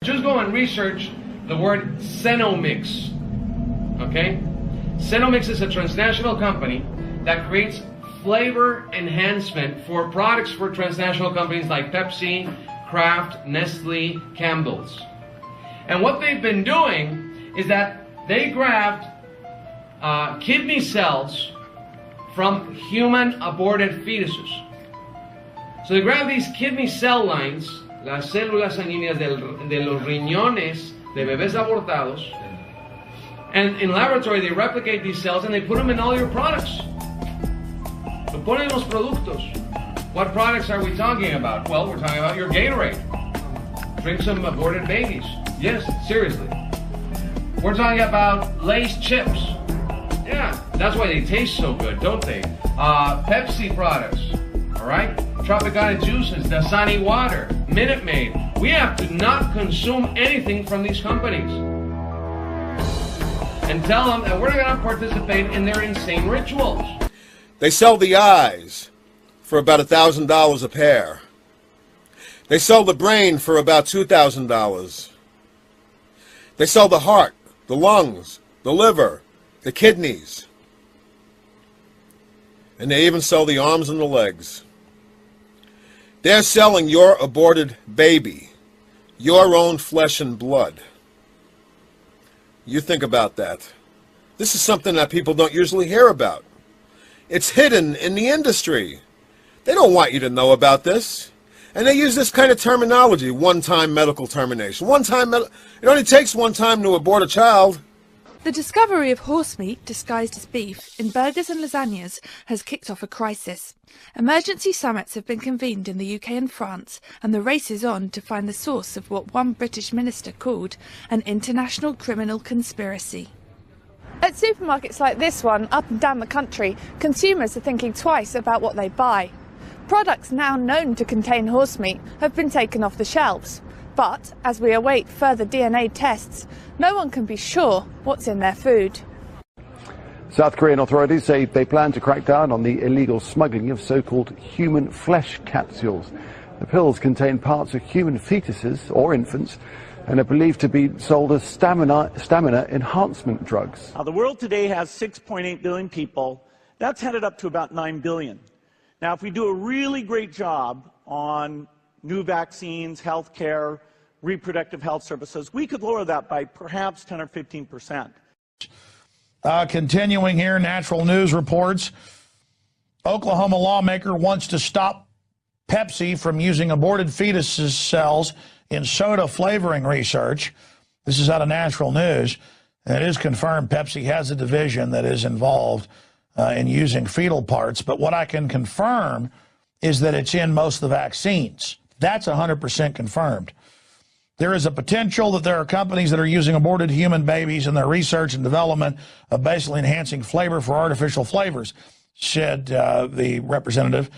Just go and research the word Cenomix, okay? Cenomix is a transnational company that creates flavor enhancement for products for transnational companies like Pepsi, Kraft, Nestle, Campbell's. And what they've been doing is that they grabbed kidney cells from human aborted fetuses. So they grab these kidney cell lines, las células sanguíneas de los riñones de bebés abortados, and in laboratory they replicate these cells and they put them in all your products. Lo ponen en los productos. What products are we talking about? Well, we're talking about your Gatorade. Drink some aborted babies. Yes, seriously. We're talking about Lay's chips. Yeah, that's why they taste so good, don't they? Pepsi products, all right? Tropicana juices, Dasani water, Minute Maid. We have to not consume anything from these companies. And tell them that we're going to participate in their insane rituals. They sell the eyes for about $1,000 a pair. They sell the brain for about $2,000. They sell the heart, the lungs, the liver, the kidneys. And they even sell the arms and the legs. They're selling your aborted baby, your own flesh and blood. You think about that. This is something that people don't usually hear about. It's hidden in the industry. They don't want you to know about this. And they use this kind of terminology, one-time medical termination. It only takes one time to abort a child. The discovery of horse meat disguised as beef in burgers and lasagnas has kicked off a crisis. Emergency summits have been convened in the UK and France, and the race is on to find the source of what one British minister called an international criminal conspiracy. At supermarkets like this one, up and down the country, consumers are thinking twice about what they buy. Products now known to contain horse meat have been taken off the shelves. But as we await further DNA tests, no one can be sure what's in their food. South Korean authorities say they plan to crack down on the illegal smuggling of so-called human flesh capsules. The pills contain parts of human fetuses or infants and are believed to be sold as stamina enhancement drugs. The world today has 6.8 billion people. That's headed up to about 9 billion. Now, if we do a really great job on new vaccines, health care, reproductive health services, we could lower that by perhaps 10 or 15%. Continuing here, Natural News reports, Oklahoma lawmaker wants to stop Pepsi from using aborted fetuses cells in soda flavoring research. This is out of Natural News. And it is confirmed Pepsi has a division that is involved in using fetal parts. But what I can confirm is that it's in most of the vaccines. That's 100% confirmed. There is a potential that there are companies that are using aborted human babies in their research and development of basically enhancing flavor for artificial flavors, said the representative.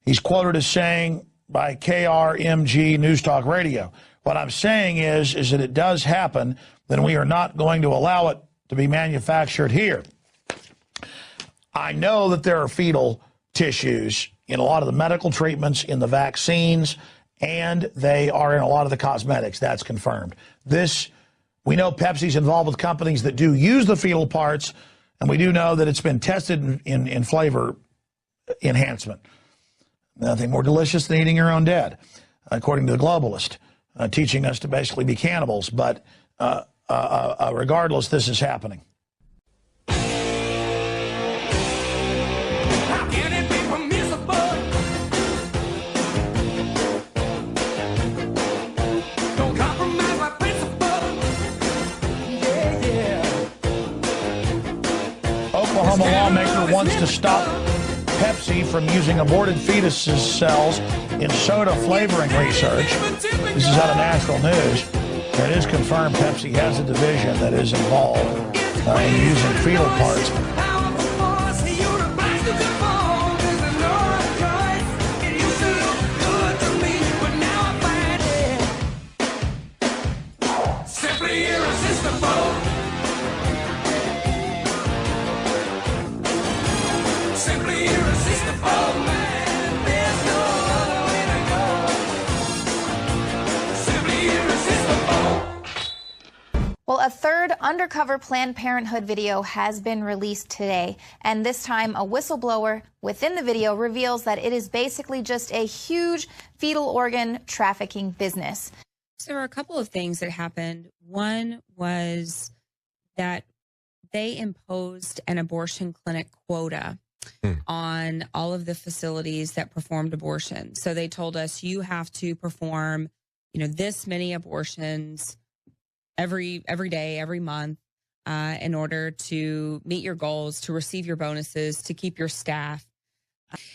He's quoted as saying by KRMG News Talk Radio. What I'm saying is that it does happen, then we are not going to allow it to be manufactured here. I know that there are fetal tissues in a lot of the medical treatments, in the vaccines, and they are in a lot of the cosmetics. That's confirmed. We know Pepsi's involved with companies that do use the fetal parts, and we do know that it's been tested in flavor enhancement. Nothing more delicious than eating your own dead, according to the globalist, teaching us to basically be cannibals. But regardless, this is happening. Oklahoma lawmaker wants to stop Pepsi from using aborted fetuses cells in soda flavoring research. This is out of Natural News. It is confirmed Pepsi has a division that is involved in using fetal parts. Simply irresistible. Simply irresistible, man. There's no other way to go. Simply irresistible. Well, a third undercover Planned Parenthood video has been released today, and this time a whistleblower within the video reveals that it is basically just a huge fetal organ trafficking business. So there were a couple of things that happened. One was that they imposed an abortion clinic quota on all of the facilities that performed abortion. So they told us, you have to perform, this many abortions every day, every month, in order to meet your goals, to receive your bonuses, to keep your staff.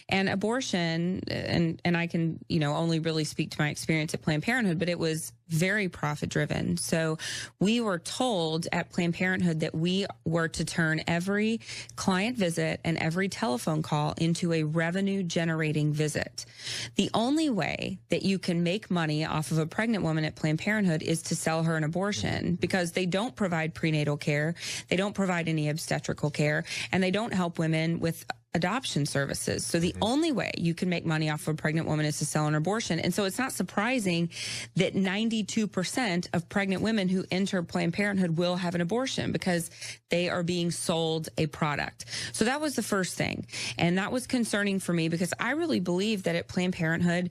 And abortion, and I can, only really speak to my experience at Planned Parenthood, but it was very profit driven. So we were told at Planned Parenthood that we were to turn every client visit and every telephone call into a revenue generating visit. The only way that you can make money off of a pregnant woman at Planned Parenthood is to sell her an abortion, because they don't provide prenatal care, they don't provide any obstetrical care, and they don't help women with adoption services. So the only way you can make money off of a pregnant woman is to sell an abortion. And so it's not surprising that 92% of pregnant women who enter Planned Parenthood will have an abortion, because they are being sold a product. So that was the first thing. And that was concerning for me, because I really believe that at Planned Parenthood,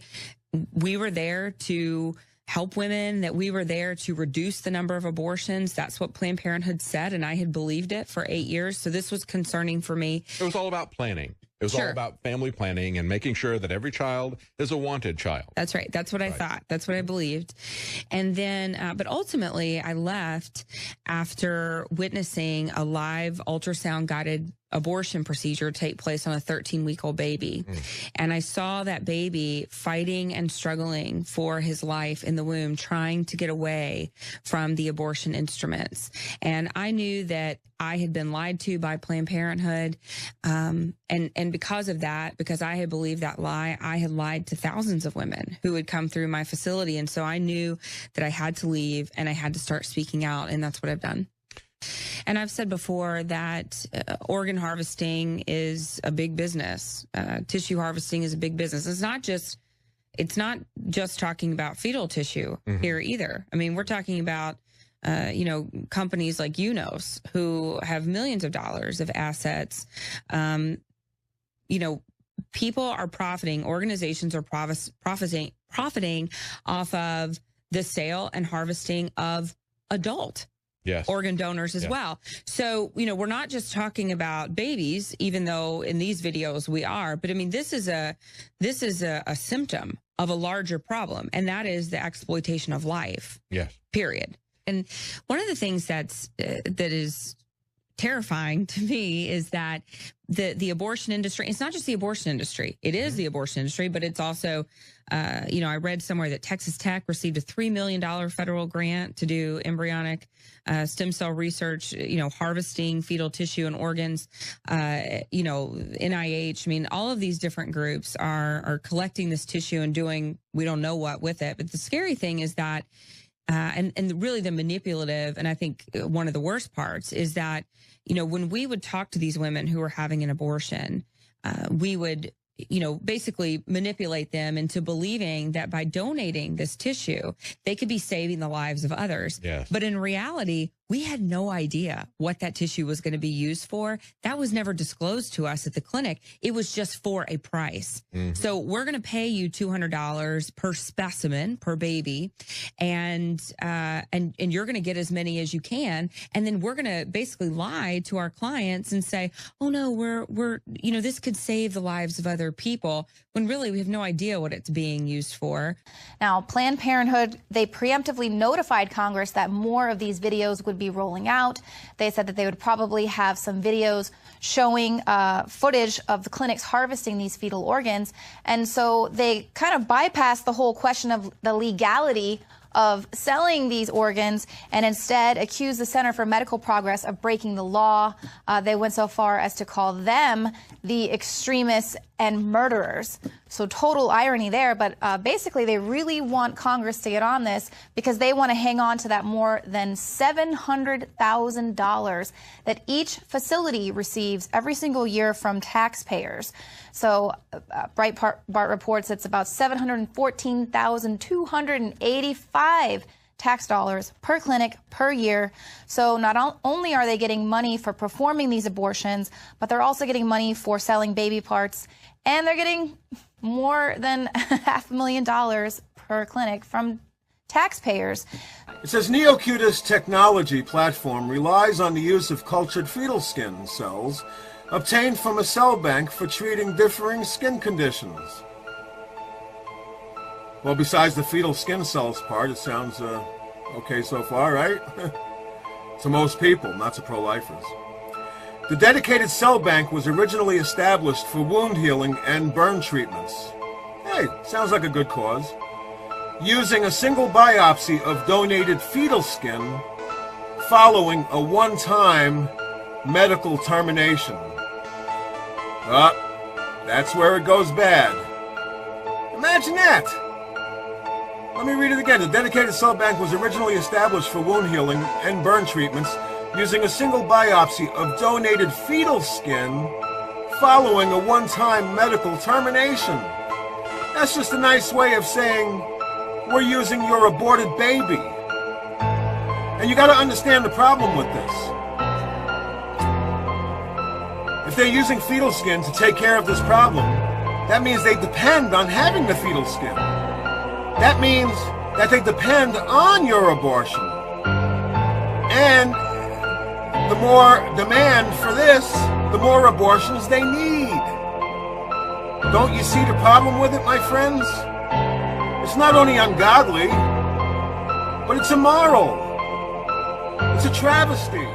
we were there to help women, that we were there to reduce the number of abortions. That's what Planned Parenthood said, and I had believed it for 8 years. So this was concerning for me. It was all about planning. It was all about family planning and making sure that every child is a wanted child. That's right. That's what I thought. That's what I believed. And then, but ultimately I left after witnessing a live ultrasound guided abortion procedure take place on a 13-week-old baby. And I saw that baby fighting and struggling for his life in the womb, trying to get away from the abortion instruments. And I knew that I had been lied to by Planned Parenthood. And because of that, because I had believed that lie, I had lied to thousands of women who would come through my facility. And so I knew that I had to leave and I had to start speaking out. And that's what I've done. And I've said before that organ harvesting is a big business. Tissue harvesting is a big business. It's not just talking about fetal tissue here either. I mean, we're talking about, companies like UNOS who have millions of dollars of assets. People are profiting, organizations are profiting off of the sale and harvesting of adult organ donors as well. So, we're not just talking about babies, even though in these videos we are, but I mean, this is a symptom of a larger problem, and that is the exploitation of life. Period. And one of the things that is terrifying to me is that the abortion industry, it's not just the abortion industry. It is the abortion industry, but it's also, I read somewhere that Texas Tech received a $3 million federal grant to do embryonic stem cell research, harvesting fetal tissue and organs, NIH. I mean, all of these different groups are collecting this tissue and doing, we don't know what with it. But the scary thing is that, and really the manipulative, and I think one of the worst parts is that, when we would talk to these women who are having an abortion, we would, basically manipulate them into believing that by donating this tissue, they could be saving the lives of others. But in reality, we had no idea what that tissue was going to be used for. That was never disclosed to us at the clinic. It was just for a price. So we're going to pay you $200 per specimen, per baby, and you're going to get as many as you can. And then we're going to basically lie to our clients and say, oh no, we're this could save the lives of other people, when really we have no idea what it's being used for. Now, Planned Parenthood, they preemptively notified Congress that more of these videos would be rolling out. They said that they would probably have some videos showing footage of the clinics harvesting these fetal organs. And so they kind of bypassed the whole question of the legality of selling these organs and instead accused the Center for Medical Progress of breaking the law. They went so far as to call them the extremists and murderers. So total irony there, but basically they really want Congress to get on this because they want to hang on to that more than $700,000 that each facility receives every single year from taxpayers. So Breitbart reports it's about $714,285 tax dollars per clinic per year. So not only are they getting money for performing these abortions, but they're also getting money for selling baby parts, and they're getting more than $500,000 per clinic from taxpayers. It says NeoCutis technology platform relies on the use of cultured fetal skin cells obtained from a cell bank for treating differing skin conditions. Well, besides the fetal skin cells part, it sounds okay so far, right? To most people, not to pro-lifers. The dedicated cell bank was originally established for wound healing and burn treatments. Hey, sounds like a good cause. Using a single biopsy of donated fetal skin following a one-time medical termination. That's where it goes bad. Imagine that! Let me read it again. The dedicated cell bank was originally established for wound healing and burn treatments using a single biopsy of donated fetal skin following a one-time medical termination. That's just a nice way of saying we're using your aborted baby. And you got to understand the problem with this. If they're using fetal skin to take care of this problem, that means they depend on having the fetal skin. That means that they depend on your abortion. And the more demand for this, the more abortions they need. Don't you see the problem with it, my friends? It's not only ungodly, but it's immoral. It's a travesty.